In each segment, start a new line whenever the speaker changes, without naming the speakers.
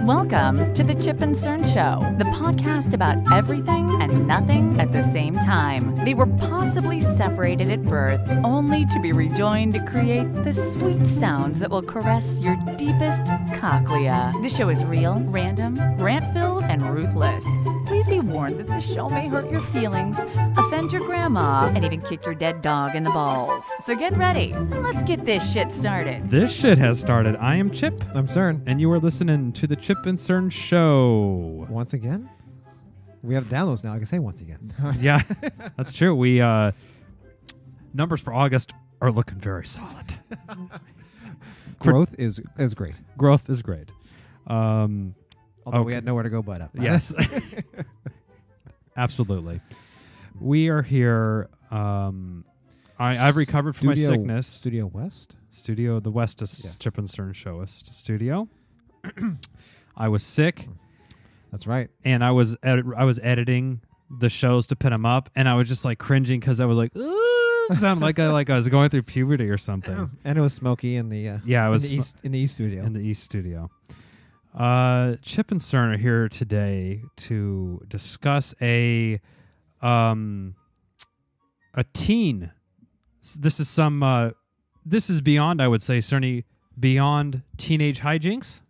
Welcome to the Chip and Cern Show, the podcast about everything and nothing at the same time. They were possibly separated at birth, only to be rejoined to create the sweet sounds that will caress your deepest cochlea. The show is real, random, rant-filled, and ruthless. Please be warned that the show may hurt your feelings, offend your grandma, and even kick your dead dog in the balls. So get ready, and let's get this shit started.
This shit has started. I am Chip.
I'm Cern.
And you are listening to the Chip and Cern Show.
Once again? We have downloads now. I can say once again.
Yeah, that's true. We numbers for August are looking very solid.
Growth is great.
Growth is great.
Although we had nowhere to go but up.
Yes. Absolutely. We are here. I've recovered from my sickness.
Studio West?
Studio, the Westest
Yes.
Chip and Cern Showist studio. I was sick.
That's right.
And I was editing the shows to put them up, and I was just like cringing because I was like, ooh, it sounded like I was going through puberty or something.
And it was smoky in the
it was
in the East studio.
In the East studio. Chip and Cern are here today to discuss a teen. This is beyond, I would say, Cerny, beyond teenage hijinks.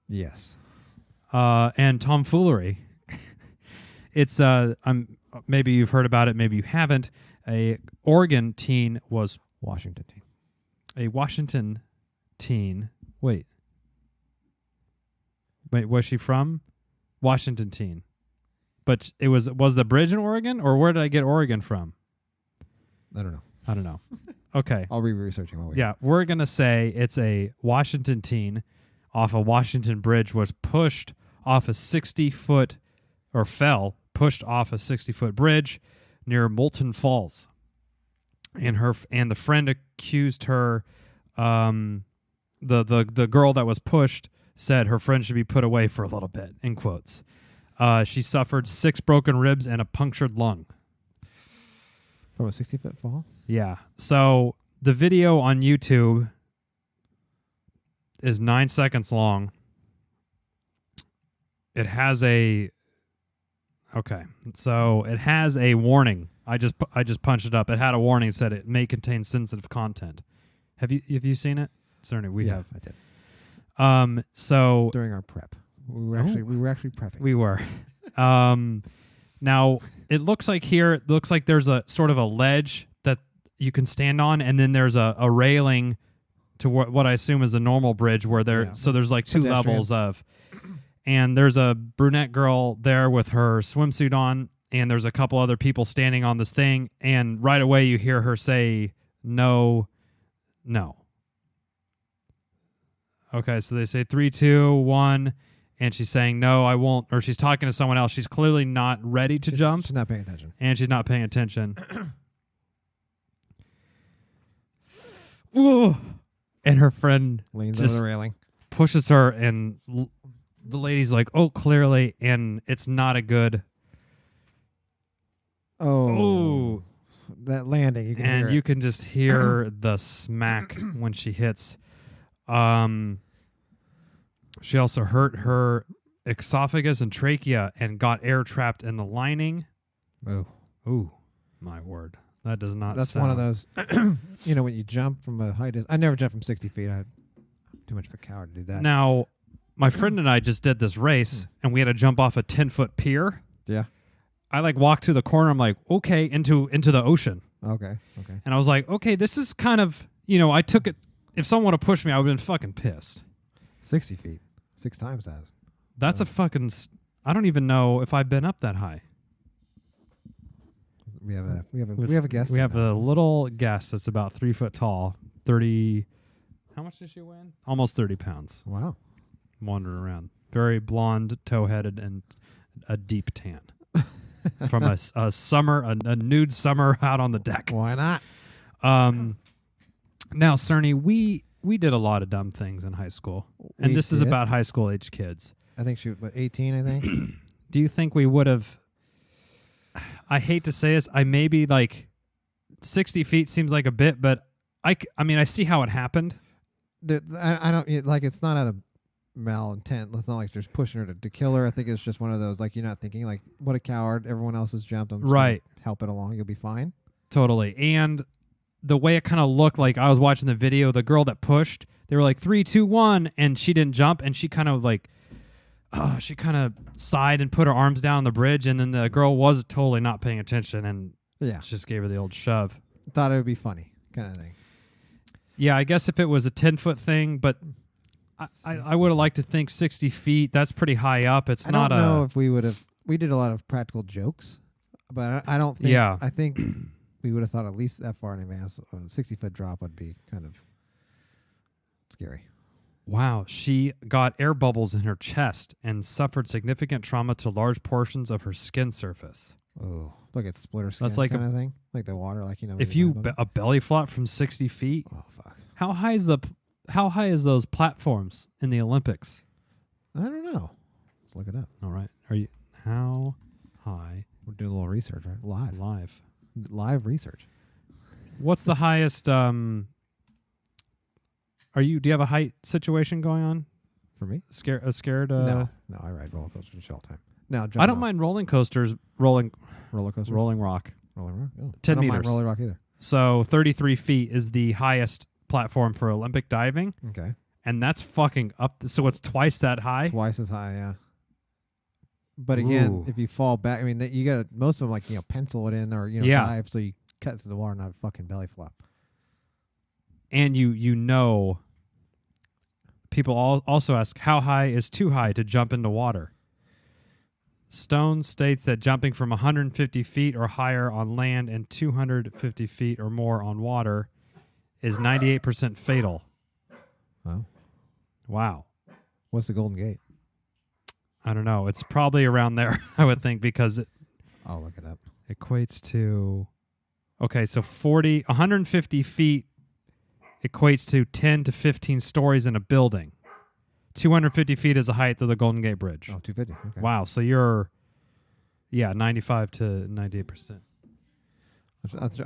Yes.
And tomfoolery. It's maybe you've heard about it, maybe you haven't. A Oregon teen was
Washington team.
a Washington teen. Wait, was she from Washington teen? But it was the bridge in Oregon, or where did I get Oregon from?
I don't know.
Okay.
I'll be researching while we
Yeah, we're gonna say it's a Washington teen off a Washington bridge was pushed off a 60-foot or pushed off a 60-foot bridge near Moulton Falls. And the friend accused her the girl that was pushed said her friend should be put away for a little bit, in quotes. She suffered 6 broken ribs and a punctured lung.
From a 60-foot fall?
Yeah. So the video on YouTube is 9 seconds long. It has a warning. I just punched it up. It had a warning that said it may contain sensitive content. Have you seen it? Certainly we have.
I did.
So
during our prep. We were actually prepping.
We were. Now it looks like there's a sort of a ledge that you can stand on, and then there's a railing to what I assume is a normal bridge where there's like 2 levels of, and there's a brunette girl there with her swimsuit on, and there's a couple other people standing on this thing, and right away you hear her say no. Okay, so they say 3, 2, 1, and she's saying no, I won't, or she's talking to someone else. She's clearly not ready to jump.
She's not paying attention.
And she's not paying attention. Ooh. And her friend
leans
just
over the railing,
pushes her, and the lady's like, oh, clearly, and it's not a good.
Oh. That landing. You can hear
you can just hear the smack when she hits. She also hurt her esophagus and trachea and got air trapped in the lining.
Oh.
Ooh, my word. That does not
That's
sound.
one of those, when you jump from a high distance. I never jumped from 60 feet. I'm too much of a coward to do that.
Now, my friend and I just did this race, and we had to jump off a 10-foot pier.
Yeah.
I walked to the corner. I'm like, okay, into the ocean.
Okay.
And I was like, okay, this is kind of, I took it. If someone would have pushed me, I would have been fucking pissed.
60 feet. 6 times that.
That's a fucking. I don't even know if I've been up that high.
We have a guest.
We have a little guest that's about 3 foot tall. 30. How much does she weigh? Almost 30 pounds.
Wow.
Wandering around. Very blonde, toe-headed, and a deep tan. From a nude summer out on the deck.
Why not?
Now, Cerny, we did a lot of dumb things in high school. And this is about high school age kids.
I think she was 18, I think.
Do you think we would have... I hate to say this. I maybe 60 feet seems like a bit, but I mean, I see how it happened.
I don't like. It's not out of malintent. It's not like they're just pushing her to kill her. I think it's just one of those, like, you're not thinking, like, what a coward. Everyone else has jumped. I'm just
Right.
gonna help it along. You'll be fine.
Totally. And the way it kind of looked, like I was watching the video, the girl that pushed, they were like 3, 2, 1, and she didn't jump, and she kind of like, she kind of sighed and put her arms down on the bridge, and then the girl was totally not paying attention and
Yeah.
just gave her the old shove.
Thought it would be funny kind of thing.
Yeah, I guess if it was a 10-foot thing, but I would have liked to think 60 feet. That's pretty high up. It's
I
not
don't know if we would have. We did a lot of practical jokes, but I don't think.
Yeah.
I think we would have thought at least that far in advance. A 60-foot drop would be kind of scary.
Wow, she got air bubbles in her chest and suffered significant trauma to large portions of her skin surface.
Oh, look at splitter skin.
That's like
kind of thing, like the water, like
If you a belly flop from 60 feet,
oh fuck,
how high is those platforms in the Olympics?
I don't know. Let's look it up.
All right, how high?
We're doing a little research, right? Live research.
What's the highest? Do you have a height situation going on?
For me?
Scared?
No, I ride roller coasters all the time. No,
I don't mind rolling coasters. Rolling
roller coasters.
Rolling Rock.
Rolling rock. Oh,
10
I don't
meters.
mind Rolling Rock either.
So 33 feet is the highest platform for Olympic diving,
Okay,
and that's fucking up. So it's twice that high.
twice as high. Yeah. But again,
Ooh.
if you fall back, I mean, you got most of them like pencil it in or
Yeah.
dive so you cut through the water, not a fucking belly flop.
And people also ask, how high is too high to jump into water? Stone states that jumping from 150 feet or higher on land and 250 feet or more on water is 98% fatal.
Oh,
Wow.
what's the Golden Gate?
I don't know. It's probably around there, I would think, because it
I'll look it up.
equates to... Okay, so 150 feet equates to 10 to 15 stories in a building. 250 feet is the height of the Golden Gate Bridge.
Oh, 250. Okay.
Wow, so you're, 95 to 98%.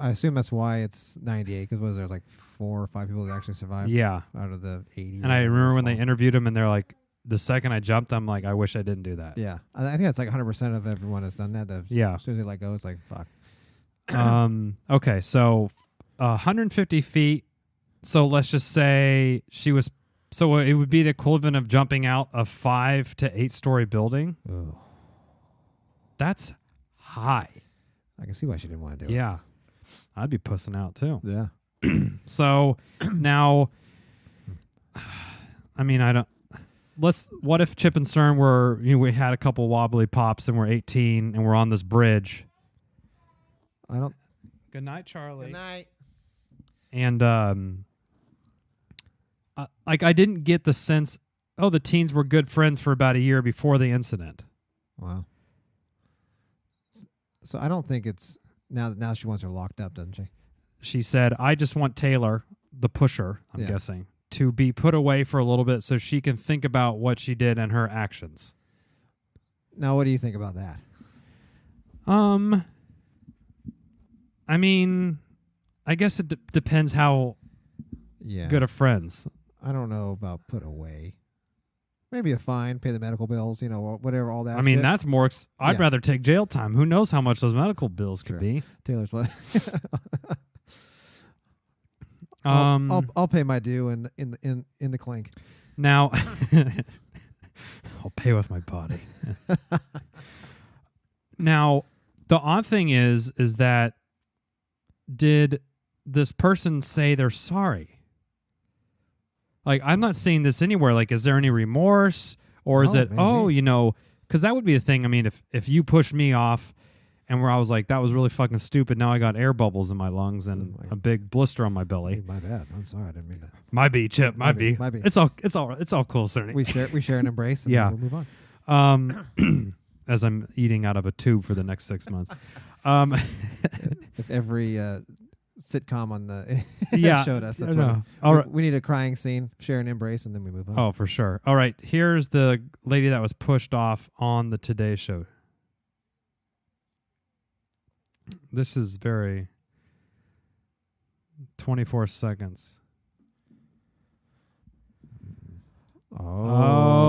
I assume that's why it's 98, because there's like 4 or 5 people that actually survived
Yeah,
out of the 80.
and I remember when they interviewed him, and they're like, the second I jumped, I'm like, I wish I didn't do that.
Yeah. I think that's like 100% of everyone has done that.
Yeah.
As soon as they let go, it's like, fuck.
Okay, so 150 feet. So let's just say so it would be the equivalent of jumping out a 5 to 8 story building.
Oh,
That's high.
I can see why she didn't want to do it.
Yeah. I'd be pussing out too.
Yeah.
So now, I mean, what if Chip and Cern were, we had a couple wobbly pops and we're 18 and we're on this bridge. Good night, Charlie.
Good night.
And I didn't get the sense, the teens were good friends for about a year before the incident.
Wow. So I don't think it's now she wants her locked up, doesn't she?
She said, I just want Taylor, the pusher, I'm guessing, to be put away for a little bit so she can think about what she did and her actions.
Now, what do you think about that?
I mean, I guess it depends how good of friends.
I don't know about put away. Maybe a fine, pay the medical bills, or whatever, all that.
I mean,
shit.
that's more. I'd
Yeah.
rather take jail time. Who knows how much those medical bills could
True.
be?
Taylor's what?
Um,
I'll pay my due in the clink.
Now, I'll pay with my body. Now, the odd thing is that did this person say they're sorry? Like, I'm not seeing this anywhere. Like, is there any remorse? Or is it,
maybe.
because that would be the thing. I mean, if you pushed me off and where I was like, that was really fucking stupid. Now I got air bubbles in my lungs and a big blister on my belly.
My bad. I'm sorry. I didn't mean that.
My B, Chip. My B.
My B.
It's all cool, Cerny.
We share an embrace. And
Yeah.
then we'll move on.
As I'm eating out of a tube for the next 6 months.
If every sitcom on the
Yeah,
showed us, that's
I know.
what.
All right.
We need a crying scene, share an embrace, and then we move on.
Oh, for sure. All right. Here's the lady that was pushed off on the Today Show. This is very 24 seconds.
Oh.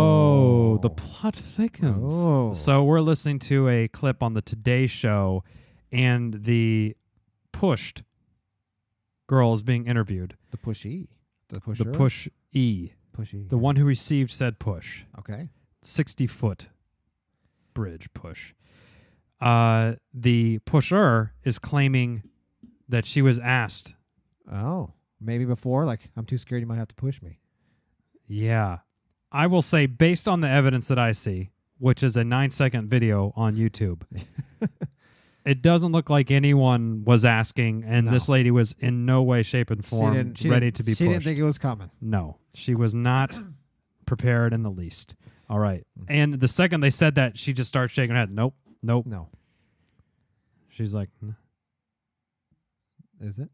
plot thickens.
Oh.
So we're listening to a clip on the Today Show, and the pushed girl is being interviewed.
The pushy. The pusher.
The push-E.
Pushy.
The one who received said push.
Okay.
60-foot bridge push. The pusher is claiming that she was asked.
Oh. Maybe before, like, I'm too scared you might have to push me.
Yeah. I will say, based on the evidence that I see, which is a 9-second video on YouTube, it doesn't look like anyone was asking, and
No.
this lady was in no way, shape, and form ready to be
She
pushed.
didn't think it was coming.
No, she was not prepared in the least. All right. And the second they said that, she just started shaking her head. Nope.
No.
She's like,
Is it?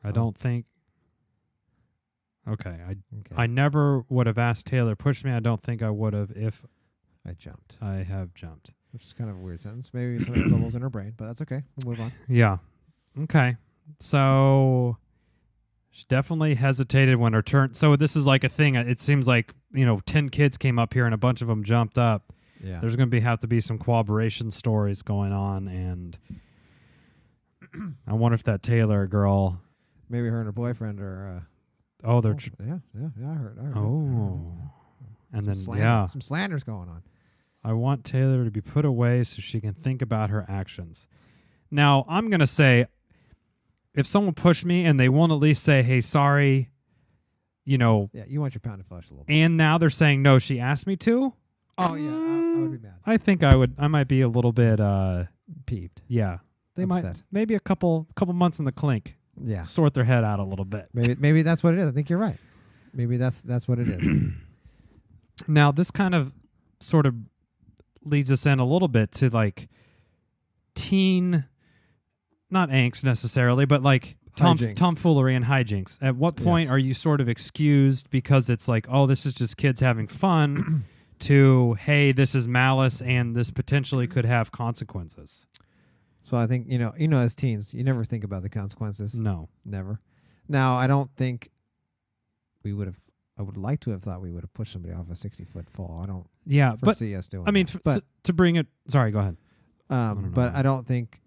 I don't think. Okay.
Okay.
I never would have asked Taylor to push me. I don't think I would have if
I jumped.
I have jumped.
Which is kind of a weird sentence. Maybe some bubbles in her brain, but that's okay. We'll move on.
Yeah. Okay. So she definitely hesitated when her turn. So this is like a thing. It seems like, 10 kids came up here and a bunch of them jumped up.
Yeah.
There's going to have to be some corroboration stories going on. And I wonder if that Taylor girl.
Maybe her and her boyfriend are.
Oh, they're.
Yeah. I heard.
Oh. And
Some
then,
slander, some slander's going on.
I want Taylor to be put away so she can think about her actions. Now, I'm going to say, if someone pushed me and they won't at least say, hey, sorry,
Yeah, you want your pound of flesh a little bit.
and now they're saying, no, she asked me to.
Oh, yeah. I would be mad.
I think I might be a little bit,
Peeved.
yeah. They might,
Upset.
maybe a couple months in the clink,
Yeah.
sort their head out a little bit.
Maybe that's what it is. I think you're right. Maybe that's what it is.
Now, this kind of sort of leads us in a little bit to like teen, not angst necessarily, but like
Hijinks.
tomfoolery and hijinks. At what point
Yes.
are you sort of excused because it's like, oh, this is just kids having fun, to, hey, this is malice and this potentially could have consequences?
So I think, as teens, you never think about the consequences.
No.
Never. Now, I don't think I would like to have thought we would have pushed somebody off a 60-foot fall. I don't
Yeah, but
foresee us doing
I mean,
that. But,
to bring it, sorry, go ahead. don't
but
know.
I don't think,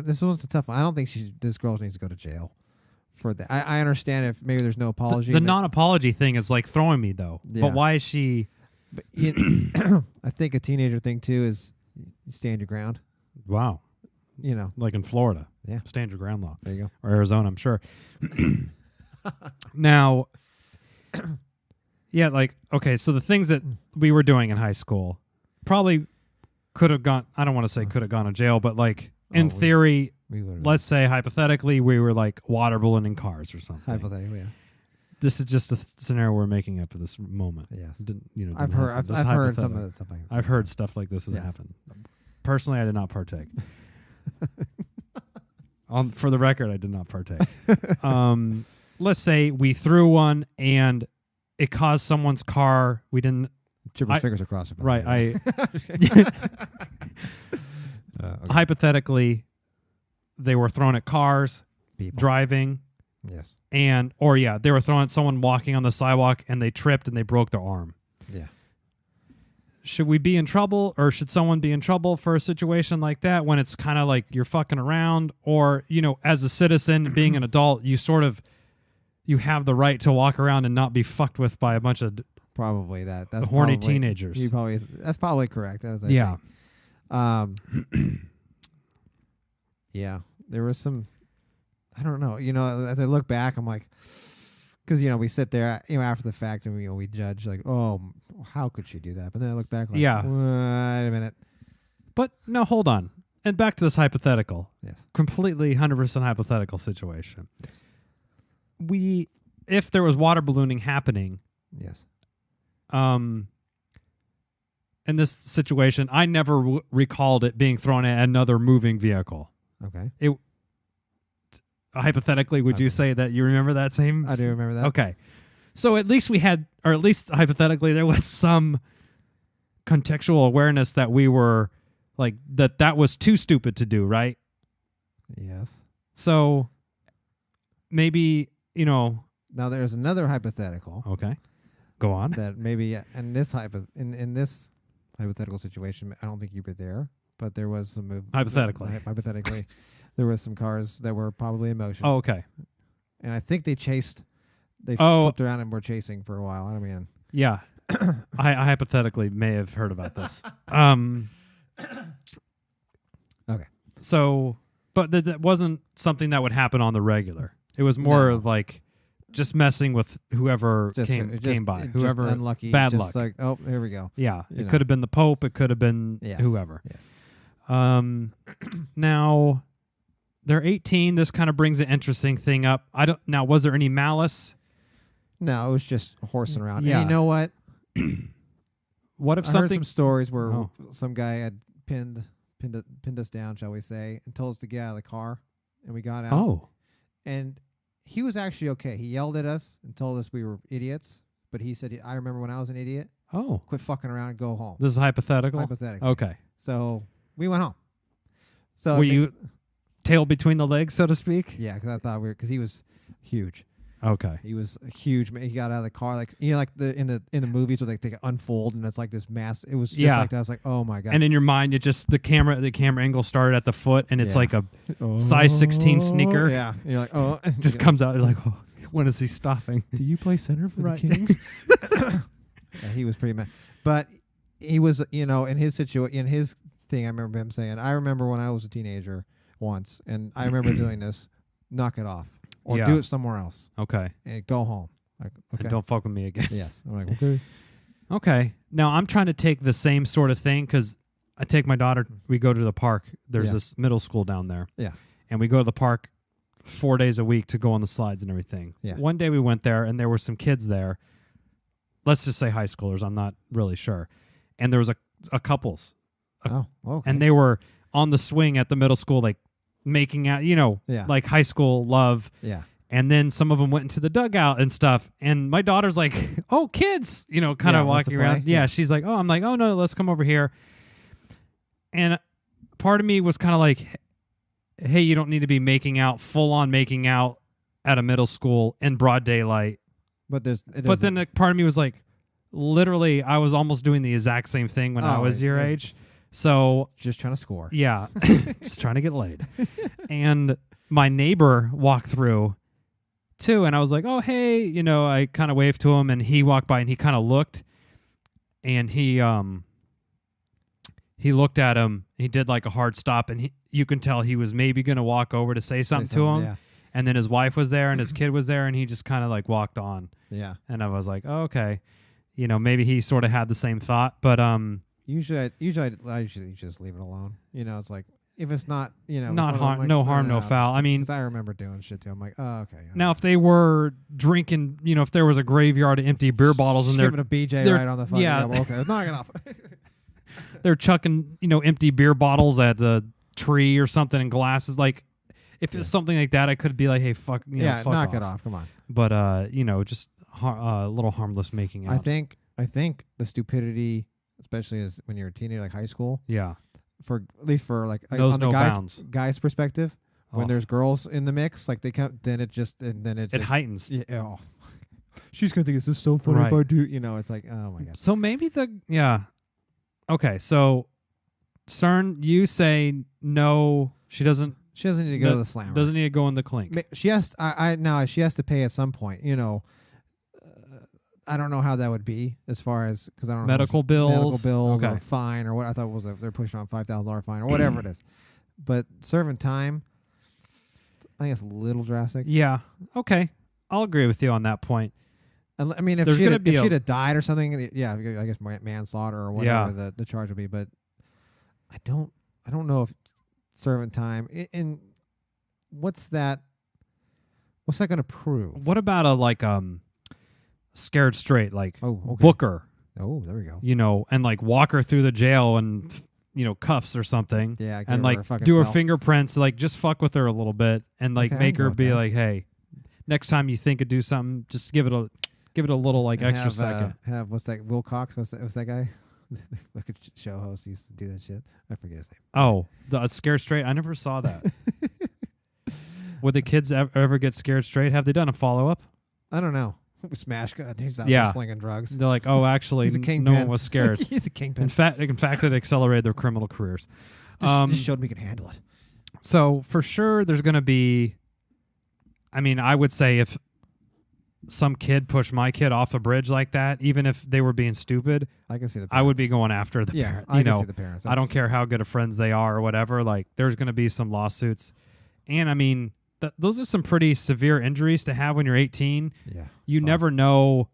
this one's a tough one. I don't think this girl needs to go to jail for that. I understand if maybe there's no apology.
The non-apology thing is like throwing me though.
Yeah.
But why is she?
But I think a teenager thing too is you stand your ground.
Wow, like in Florida.
Yeah.
Stand your ground law.
There you go.
Or Arizona, I'm sure. Now, yeah, like, okay, so the things that we were doing in high school probably could have gone, I don't want to say could have gone to jail, but like in theory,
We would have
let's say hypothetically we were like water ballooning cars or something.
hypothetically. Yeah.
This is just a scenario we're making up for this moment.
Yes.
Didn't,
I've
didn't
heard.
happen. This
I've
is
heard some
hypothetical.
of the stuff.
I've heard stuff like this has
Yes.
happened. Personally, I did not partake. For the record, I did not partake. Let's say we threw one and it caused someone's car. We didn't.
Chipper's fingers are crossed. about
Right.
that. Okay.
Hypothetically, they were thrown at cars,
People.
driving,
Yes.
they were throwing at someone walking on the sidewalk and they tripped and they broke their arm.
Yeah.
Should we be in trouble, or should someone be in trouble for a situation like that when it's kind of like you're fucking around? Or, as a citizen, being an adult, you have the right to walk around and not be fucked with by a bunch of
Probably that. That's
horny
probably-
teenagers.
That's probably correct. That was, I
Yeah.
think. Yeah. There was some. I don't know. As I look back, I'm like, because we sit there, after the fact, and we judge like, oh, how could she do that? But then I look back, like,
Yeah.
wait a minute.
But no, hold on. And back to this hypothetical,
Yes.
completely 100% hypothetical situation.
Yes.
If there was water ballooning happening,
Yes.
in this situation, I never recalled it being thrown at another moving vehicle.
Okay.
Hypothetically, would you say that you remember that same?
I do remember that.
Okay. So at least we had, or at least hypothetically, there was some contextual awareness that we were like, that was too stupid to do, right?
Yes.
So maybe,
Now there's another hypothetical
okay, go on.
that maybe in this hypothetical situation, I don't think you were there, but there was some hypothetically, there was some cars that were probably in motion.
Oh, okay.
And I think they flipped around and were chasing for a while. I mean,
yeah, I hypothetically may have heard about this.
Okay.
So, but that wasn't something that would happen on the regular. It was more of like just messing with whoever came by, whoever
unlucky,
bad
just
luck.
Like, oh, here we go.
Yeah, it could have been the Pope. It could have been whoever.
Yes.
Now they're 18. This kind of brings an interesting thing up. Now, was there any malice?
No, it was just horsing around.
Yeah.
And you know what?
What if
I
something?
heard some stories where some guy had pinned us down, shall we say, and told us to get out of the car, and we got out.
Oh.
And he was actually okay. He yelled at us and told us we were idiots, but he said, I remember when I was an idiot.
Oh.
Quit fucking around and go home.
This is hypothetical?
Hypothetical.
Okay.
So we went home. So
were you tail between the legs, so to speak?
Yeah, because I thought because he was huge.
Okay.
He was a huge man. He got out of the car like like in the movies where they unfold and it's like this mass. It was just like that. I was like, oh my god.
And in your mind, it just the camera angle started at the foot, and it's like a size 16 sneaker.
Yeah. And you're like, oh,
just comes out. You're like, oh, when is he stopping?
Do you play center for the Kings? Yeah, he was pretty mad, but he was in his in his thing. I remember him saying, I remember when I was a teenager once, and I remember doing this. Knock it off. Or do it somewhere else.
Okay.
And go home. Like, okay.
And don't fuck with me again.
Yes. I'm like, okay.
Okay. Now, I'm trying to take the same sort of thing because I take my daughter. We go to the park. There's this middle school down there.
Yeah.
And we go to the park 4 days a week to go on the slides and everything.
Yeah.
One day we went there, and there were some kids there. Let's just say high schoolers. I'm not really sure. And there was a couples.
Oh, okay.
And they were on the swing at the middle school, like, making out, like high school love.
Yeah.
And then some of them went into the dugout and stuff. And my daughter's like, oh, kids, kind of walking around. Yeah. She's like, I'm like, oh, no, let's come over here. And part of me was kind of like, hey, you don't need to be full on making out at a middle school in broad daylight.
But
then a part of me was like, literally, I was almost doing the exact same thing when I was your age. So
just trying to score.
Yeah. Just trying to get laid. And my neighbor walked through too. And I was like, oh, hey, I kind of waved to him, and he walked by and he kind of looked, and he looked at him. He did like a hard stop, and you can tell he was maybe going to walk over to say something to him. Yeah. And then his wife was there and his kid was there, and he just kind of like walked on.
Yeah.
And I was like, oh, okay. Maybe he sort of had the same thought, but
Usually I just leave it alone. It's like if it's not,
not harm, like, no harm, no foul. I mean,
because I remember doing shit too. I'm like, oh, okay.
Now, if they were drinking, if there was a graveyard of empty beer bottles and they're
giving a BJ right on the fucking okay, it's not enough.
They're chucking, empty beer bottles at the tree or something and glasses. Like, if it's something like that, I could be like, hey, fuck, fuck
knock
off.
it off. Come on.
But just a little harmless making out.
I think the stupidity, especially as when you're a teenager, like high school.
Yeah.
At least for like
knows
on
no
the
bounds.
Guy's perspective, when there's girls in the mix, like they come, then it
heightens.
Yeah. Oh, she's gonna think this is so funny if I do. It's like, oh my god.
So maybe Okay, so CERN, you say no. She doesn't.
She doesn't need to go to the slammer.
Doesn't need to go in the clink.
She has. She has to pay at some point. I don't know how that would be as far as because I don't know
medical bills
or fine or what I thought was they're pushing on $5,000 fine or whatever it is, but serving time, I think it's a little drastic.
Yeah. Okay. I'll agree with you on that point.
I mean, if she'd have died or something, yeah, I guess manslaughter or whatever the charge would be. But I don't know if serving time in what's that going to prove?
What about a scared straight
okay.
Booker?
Oh, there we go.
And walk her through the jail and cuffs or something.
Yeah,
and do her fingerprints, just fuck with her a little bit and make her be like, hey, next time you think of do something, just give it a little extra second.
Have what's that? Will Cox? What's that guy? Like a show host used to do that shit. I forget his name.
Oh, the Scare Straight. I never saw that. Would the kids ever get scared straight? Have they done a follow-up?
I don't know. Smash gun. He's out
Yeah.
there slinging drugs.
They're like, oh, actually,
He's a
no
kingpin.
one was scared.
He's a kingpin.
In fact, it accelerated their criminal careers.
Just showed me he can handle it.
So for sure, there's going to be. I mean, I would say if some kid pushed my kid off a bridge like that, even if they were being stupid,
I can see the parents.
I would be going after the
Yeah,
parent.
I can see the parents.
I don't care how good of friends they are or whatever. Like, there's going to be some lawsuits, and I mean, those are some pretty severe injuries to have when you're 18.
Yeah.
You never know.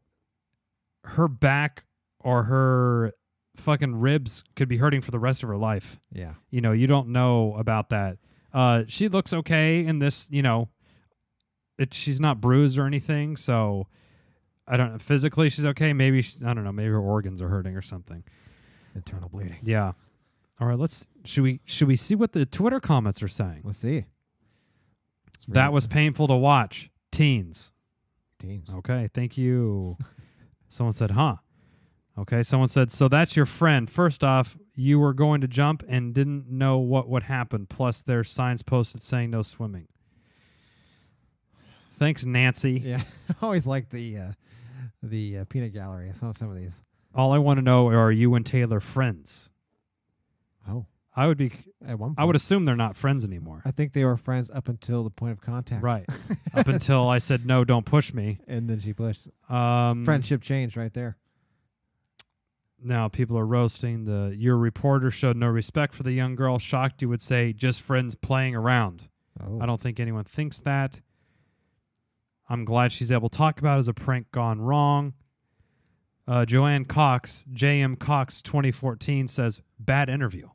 Her back or her fucking ribs could be hurting for the rest of her life.
Yeah.
You don't know about that. She looks okay in this, she's not bruised or anything, so I don't know. Physically, she's okay. Maybe, I don't know, maybe her organs are hurting or something.
Internal bleeding.
Yeah. All right, should we see what the Twitter comments are saying?
Let's see.
That was painful to watch. Teens. Okay, thank you. Someone said, huh? Okay, someone said, so that's your friend. First off, you were going to jump and didn't know what would happen. Plus, there's signs posted saying no swimming. Thanks, Nancy.
Yeah. I always like the peanut gallery. I saw some of these.
All I want to know are you and Taylor friends?
Oh.
I would be.
At one point.
I would assume they're not friends anymore.
I think they were friends up until the point of contact.
Right. Up until I said, no, don't push me.
And then she pushed. Friendship changed right there.
Now people are roasting your reporter showed no respect for the young girl. Shocked you would say just friends playing around.
Oh.
I don't think anyone thinks that. I'm glad she's able to talk about it as a prank gone wrong. Joanne Cox, JM Cox 2014 says, bad interview.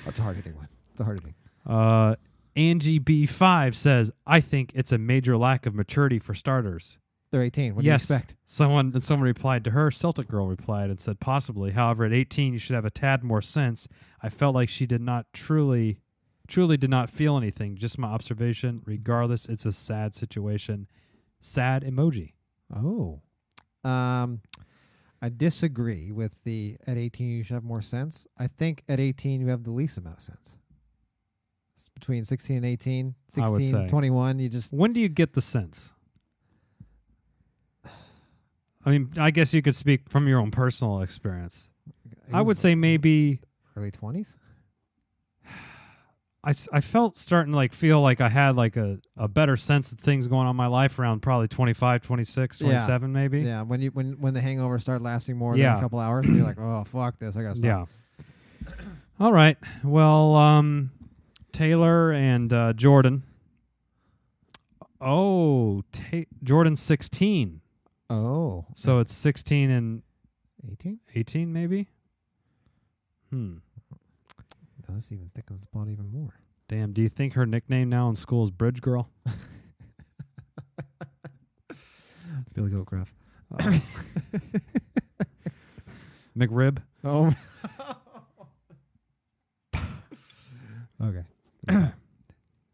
That's a hard-hitting one. It's a hard-hitting.
Angie B5 says, I think it's a major lack of maturity for starters.
They're 18. What do you expect?
Someone replied to her. Celtic Girl replied and said, possibly. However, at 18, you should have a tad more sense. I felt like she did not truly did not feel anything. Just my observation. Regardless, it's a sad situation. Sad emoji.
Oh. I disagree with at 18 you should have more sense. I think at 18 you have the least amount of sense. It's between 16 and 18, 16, 21, you just...
When do you get the sense? I mean, I guess you could speak from your own personal experience. I would say maybe...
Early 20s?
I felt starting to feel like I had a better sense of things going on in my life around probably 25, 26, 27 maybe.
Yeah, when the hangover started lasting more than a couple hours, and you're like, oh, fuck this, I gotta stop.
Yeah. All right. Well, Taylor and Jordan. Oh, Jordan's 16.
Oh.
So it's 16 and
18?
18 maybe?
No, this even thickens the plot even more.
Damn, do you think her nickname now in school is Bridge Girl?
Billy Goat Gruff.
McRib?
Oh. Okay.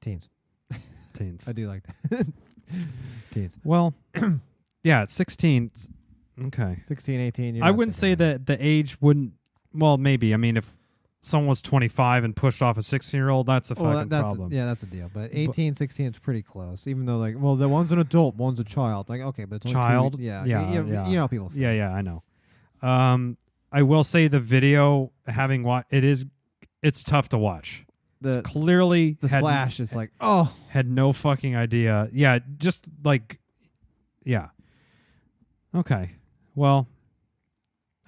Teens. I do like that. Teens.
Well, yeah, at 16. Okay.
16, 18.
I wouldn't say that the age wouldn't. Well, maybe. I mean, if someone was 25 and pushed off a 16-year-old, that's a fucking problem.
Yeah, that's the deal. But 18, 16 is pretty close. Even though, the one's an adult, one's a child. Okay, but it's only
child.
Yeah.
Yeah.
You know how people say.
Yeah, I know. I will say the video it's tough to watch. Clearly,
the splash is
had no fucking idea. Yeah, just yeah. Okay. Well,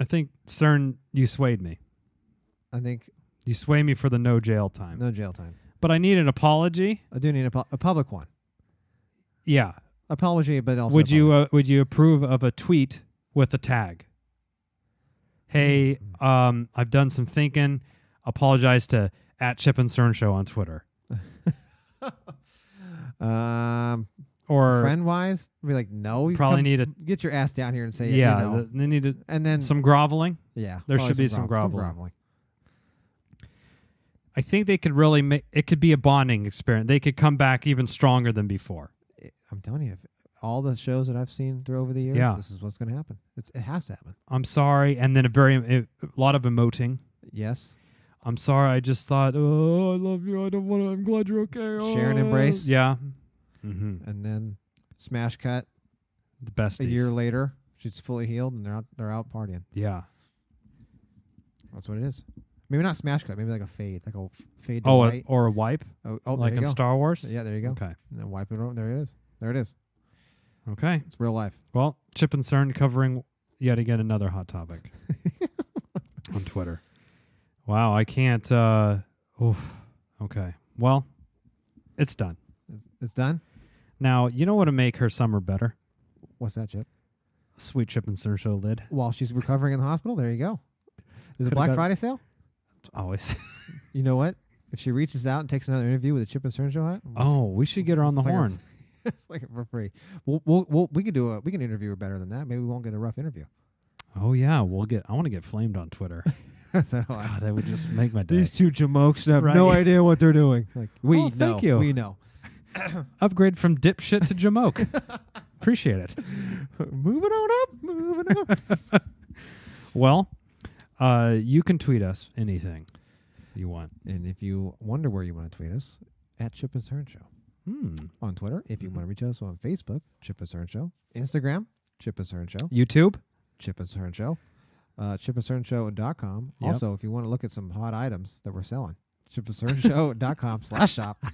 I think CERN, you swayed me.
I think
you sway me for the no jail time.
No jail time.
But I need an apology.
I do need a public one.
Yeah.
Apology, but also
would you approve of a tweet with a tag? Hey, I've done some thinking. Apologize to @ChipandCern Show on Twitter. Or
friend wise, be like, no, you
probably need to
get your ass down here and say,
yeah, they need to,
and then
some groveling.
Yeah,
there should be some groveling.
Some groveling.
I think they could really it could be a bonding experience. They could come back even stronger than before.
I'm telling you, all the shows that I've seen over the years, this is what's going to happen. It has to happen.
I'm sorry, and then a lot of emoting.
Yes.
I'm sorry. I just thought, oh, I love you. I'm glad you're okay. Oh.
Share and embrace.
Yeah. Mm-hmm.
And then smash cut.
The besties.
A year later, she's fully healed and they're out partying.
Yeah.
That's what it is. Maybe not smash cut. Maybe like a fade, like a fade.
Oh,
white.
or a wipe.
Oh,
like in Star Wars.
Yeah, there you go.
Okay.
And then wipe it over. There it is. There it is.
Okay.
It's real life.
Well, Chip and CERN covering yet again another hot topic on Twitter. Wow, I can't. Oof. Okay. Well, it's done.
It's done.
Now, you know what would make her summer better?
What's that, Chip?
Sweet Chip and CERN show lid.
While she's recovering in the hospital, there you go. Is it
Could've
Black
got-
Friday sale?
Always.
You know what? If she reaches out and takes another interview with a Chip and CERN show hat,
Oh, we should get her on the
it's like a-
horn.
it's like for free. We can interview her better than that. Maybe we won't get a rough interview.
Oh yeah, I want to get flamed on Twitter.
So
God, that would just make my day.
these two jamokes have
Right.
no idea what they're doing. Like we
Oh,
know.
thank you.
We know.
Upgrade from dipshit to jamoke. Appreciate it.
Moving on up. Moving up.
Well, you can tweet us anything you want.
And if you wonder where you want to tweet us, at Chip and CERN Show. On Twitter, if you want to reach us on Facebook, Chip and CERN Show. Instagram, Chip and CERN Show.
YouTube.
Chip and CERN Show. ChipandCERNShow.com.
Yep.
Also, if you want to look at some hot items that we're selling, ChipandCERNShow.com/shop.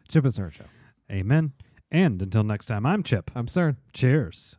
Chip and CERN Show.
Amen. And until next time, I'm Chip.
I'm CERN.
Cheers.